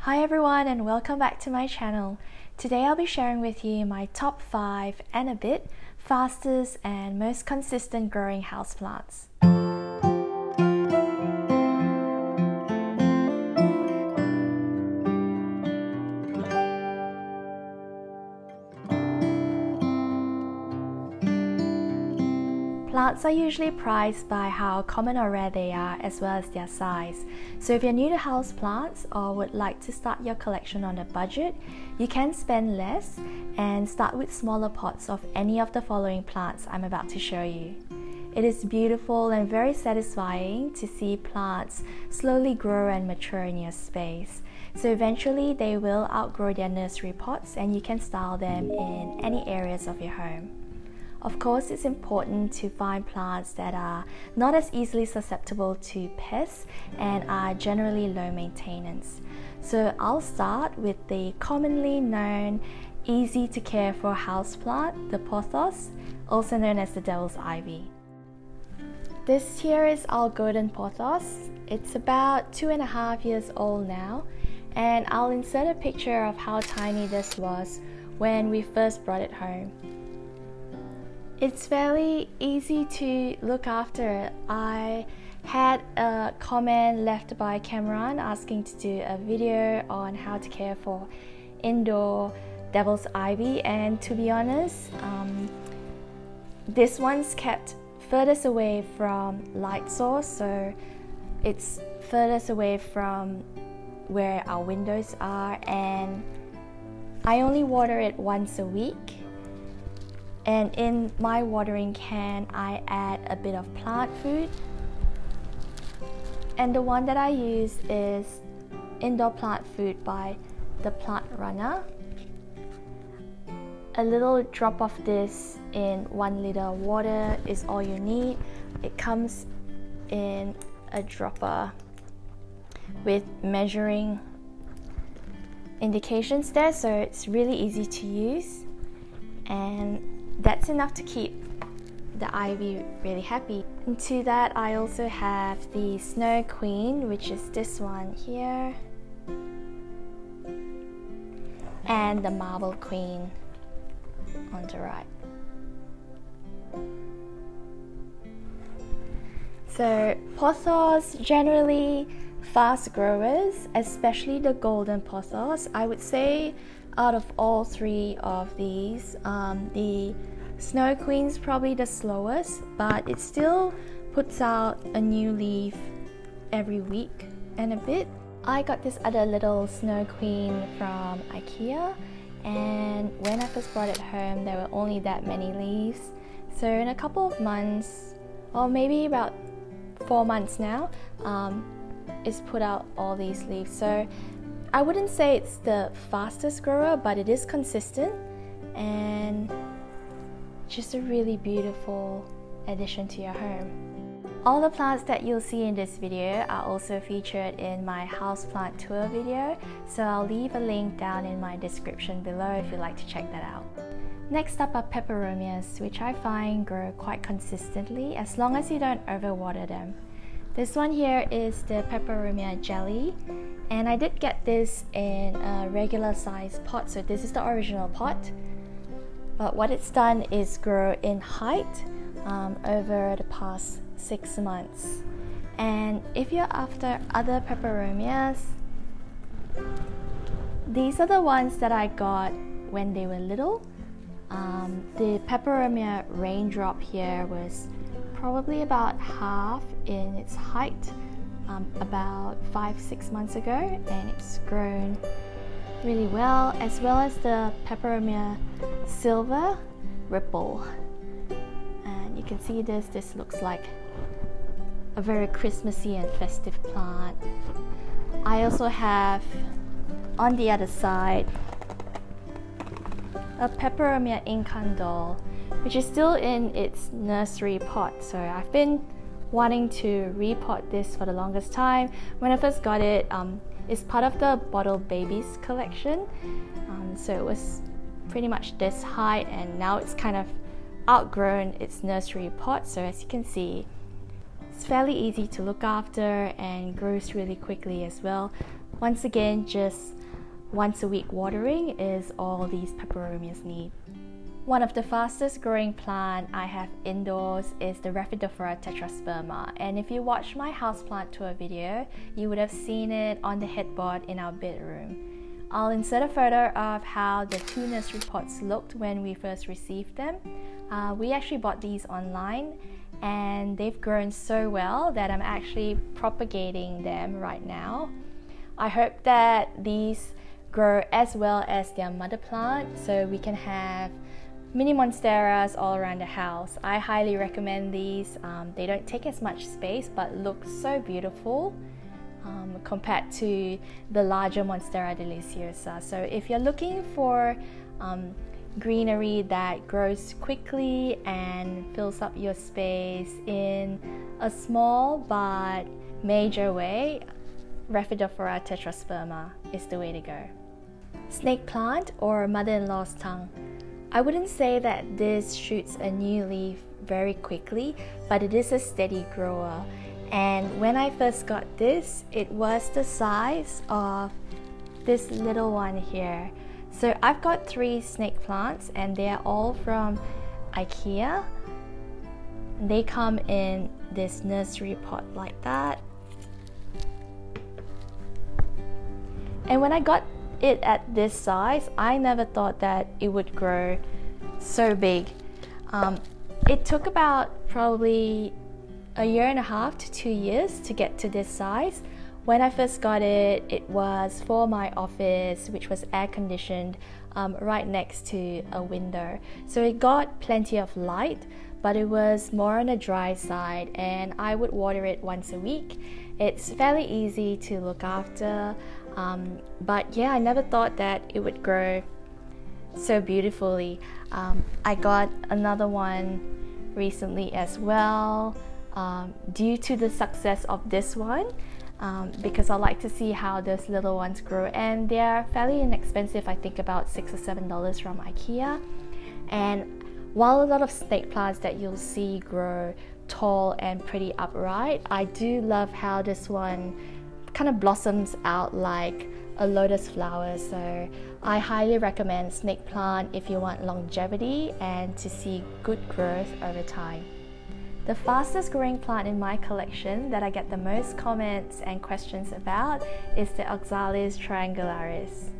Hi everyone and welcome back to my channel. Today I'll be sharing with you my top 5 and a bit fastest and most consistent growing houseplants. Plants are usually prized by how common or rare they are as well as their size. So if you're new to houseplants or would like to start your collection on a budget, you can spend less and start with smaller pots of any of the following plants I'm about to show you. It is beautiful and very satisfying to see plants slowly grow and mature in your space. So eventually they will outgrow their nursery pots and you can style them in any areas of your home. Of course, it's important to find plants that are not as easily susceptible to pests and are generally low maintenance. So I'll start with the commonly known, easy to care for houseplant, the Pothos, also known as the devil's ivy. This here is our golden Pothos. It's about 2.5 years old now, and I'll insert a picture of how tiny this was when we first brought it home. It's fairly easy to look after. I had a comment left by Cameron asking to do a video on how to care for indoor devil's ivy, and to be honest, this one's kept furthest away from light source, so it's furthest away from where our windows are, and I only water it once a week. And in my watering can, I add a bit of plant food. And the one that I use is indoor plant food by the Plant Runner. A little drop of this in 1 liter of water is all you need. It comes in a dropper with measuring indications there, so it's really easy to use. And that's enough to keep the ivy really happy. And to that, I also have the Snow Queen, which is this one here, and the Marble Queen on the right. So Pothos, generally fast growers, especially the golden Pothos. I would say out of all 3 of these, the Snow Queen's probably the slowest, but it still puts out a new leaf every week and a bit. I got this other little Snow Queen from IKEA, and when I first brought it home there were only that many leaves. So in a couple of months, or maybe about 4 months now, it's put out all these leaves. So I wouldn't say it's the fastest grower, but it is consistent and just a really beautiful addition to your home. All the plants that you'll see in this video are also featured in my houseplant tour video, so I'll leave a link down in my description below if you'd like to check that out. Next up are Peperomias, which I find grow quite consistently as long as you don't overwater them. This one here is the Peperomia jelly, and I did get this in a regular size pot, so this is the original pot. But what it's done is grow in height over the past 6 months. And if you're after other Peperomias, these are the ones that I got when they were little. The Peperomia raindrop here was probably about half in its height about 5-6 months ago, and it's grown really well, as well as the Peperomia silver ripple. And you can see this looks like a very Christmassy and festive plant. I also have on the other side a Peperomia incan doll, which is still in its nursery pot. So I've been wanting to repot this for the longest time. When I first got it, it's part of the Bottle Babies collection. So it was pretty much this height, and now it's kind of outgrown its nursery pot. So as you can see, it's fairly easy to look after and grows really quickly as well. Once again, just once a week watering is all these Peperomias need. One of the fastest growing plant I have indoors is the Rhaphidophora Tetrasperma, and if you watch my houseplant tour video, you would have seen it on the headboard in our bedroom. I'll insert a photo of how the 2 nursery pots looked when we first received them. We actually bought these online and they've grown so well that I'm actually propagating them right now. I hope that these grow as well as their mother plant so we can have mini monsteras all around the house. I highly recommend these. They don't take as much space but look so beautiful compared to the larger Monstera deliciosa. So if you're looking for greenery that grows quickly and fills up your space in a small but major way, Rhaphidophora Tetrasperma is the way to go. Snake plant or mother-in-law's tongue. I wouldn't say that this shoots a new leaf very quickly, but it is a steady grower. And when I first got this, it was the size of this little one here. So I've got 3 snake plants and they're all from IKEA. They come in this nursery pot like that. And when I got it at this size, I never thought that it would grow so big. It took about probably a year and a half to 2 years to get to this size. When I first got it, it was for my office, which was air conditioned right next to a window. So it got plenty of light, but it was more on the dry side and I would water it once a week. It's fairly easy to look after. But yeah, I never thought that it would grow so beautifully. I got another one recently as well due to the success of this one, because I like to see how those little ones grow, and they're fairly inexpensive. I think about $6 or $7 from IKEA. And while a lot of snake plants that you'll see grow tall and pretty upright, I do love how this one kind of blossoms out like a lotus flower. So I highly recommend snake plant if you want longevity and to see good growth over time. The fastest growing plant in my collection that I get the most comments and questions about is the Oxalis Triangularis.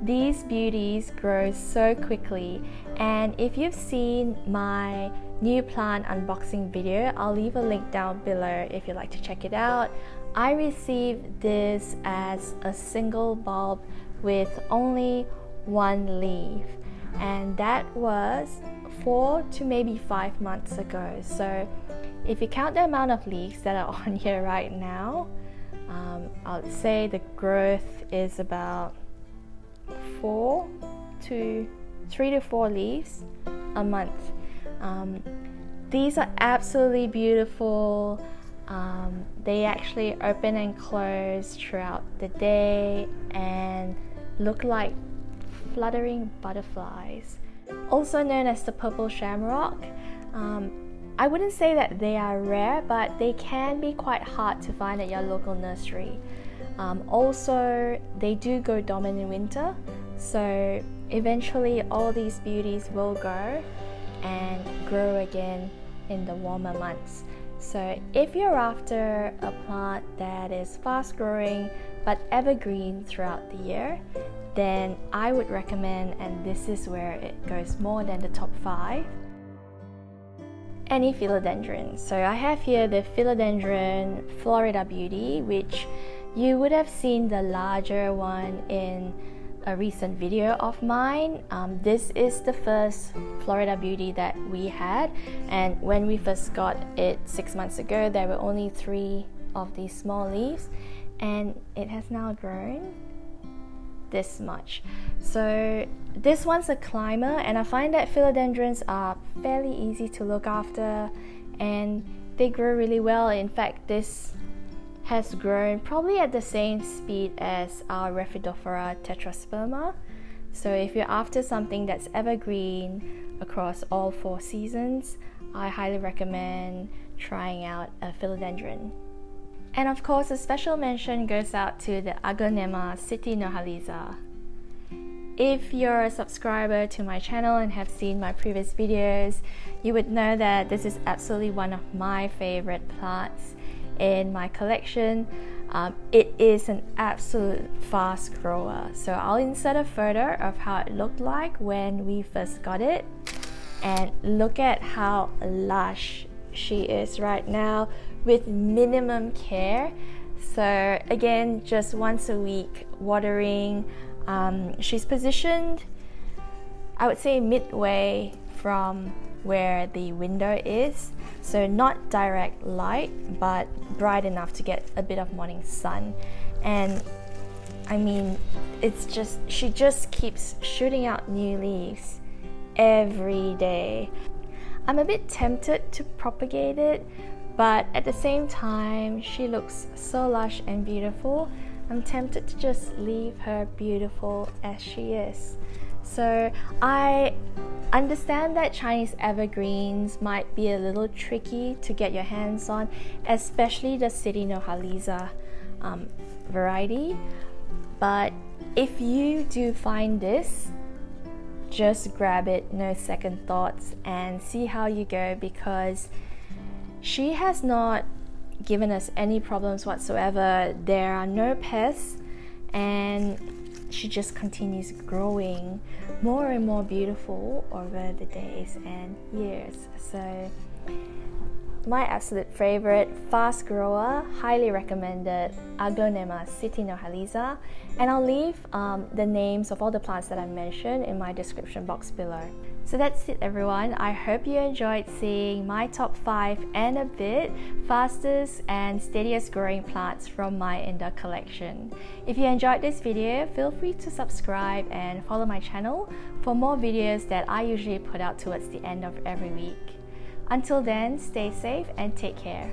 These beauties grow so quickly, and if you've seen my new plant unboxing video, I'll leave a link down below if you'd like to check it out. I received this as a single bulb with only 1 leaf, and that was 4 to maybe 5 months ago. So if you count the amount of leaves that are on here right now, I would say the growth is about 3 to 4 leaves a month. These are absolutely beautiful. They actually open and close throughout the day and look like fluttering butterflies. Also known as the purple shamrock. I wouldn't say that they are rare, but they can be quite hard to find at your local nursery. Also, they do go dormant in winter, so eventually all these beauties will go and grow again in the warmer months. So if you're after a plant that is fast growing but evergreen throughout the year, then I would recommend, and this is where it goes more than the top 5, any philodendron. So I have here the Philodendron Florida Beauty, which you would have seen the larger one in a recent video of mine. This is the first Florida Beauty that we had, and when we first got it 6 months ago, there were only 3 of these small leaves, and it has now grown this much. So this one's a climber, and I find that philodendrons are fairly easy to look after and they grow really well. In fact, this has grown probably at the same speed as our Rhaphidophora Tetrasperma. So if you're after something that's evergreen across all 4 seasons, I highly recommend trying out a philodendron. And of course, a special mention goes out to the Aglaonema Siti Nurhaliza. If you're a subscriber to my channel and have seen my previous videos, you would know that this is absolutely one of my favorite plants in my collection. It is an absolute fast grower. So I'll insert a photo of how it looked like when we first got it. And look at how lush she is right now with minimum care. So again, just once a week watering. She's positioned, I would say, midway from where the window is, so not direct light but bright enough to get a bit of morning sun. And I mean, she just keeps shooting out new leaves every day. I'm a bit tempted to propagate it, but at the same time she looks so lush and beautiful. I'm tempted to just leave her beautiful as she is. So I understand that Chinese evergreens might be a little tricky to get your hands on, especially the Siti Nurhaliza variety. But if you do find this, just grab it, no second thoughts, and see how you go, because she has not given us any problems whatsoever. There are no pests, and she just continues growing more and more beautiful over the days and years. So my absolute favorite fast grower, highly recommended, Aglaonema Siti Nurhaliza, and I'll leave the names of all the plants that I mentioned in my description box below. So that's it, everyone. I hope you enjoyed seeing my top 5 and a bit fastest and steadiest growing plants from my indoor collection. If you enjoyed this video, feel free to subscribe and follow my channel for more videos that I usually put out towards the end of every week. Until then, stay safe and take care.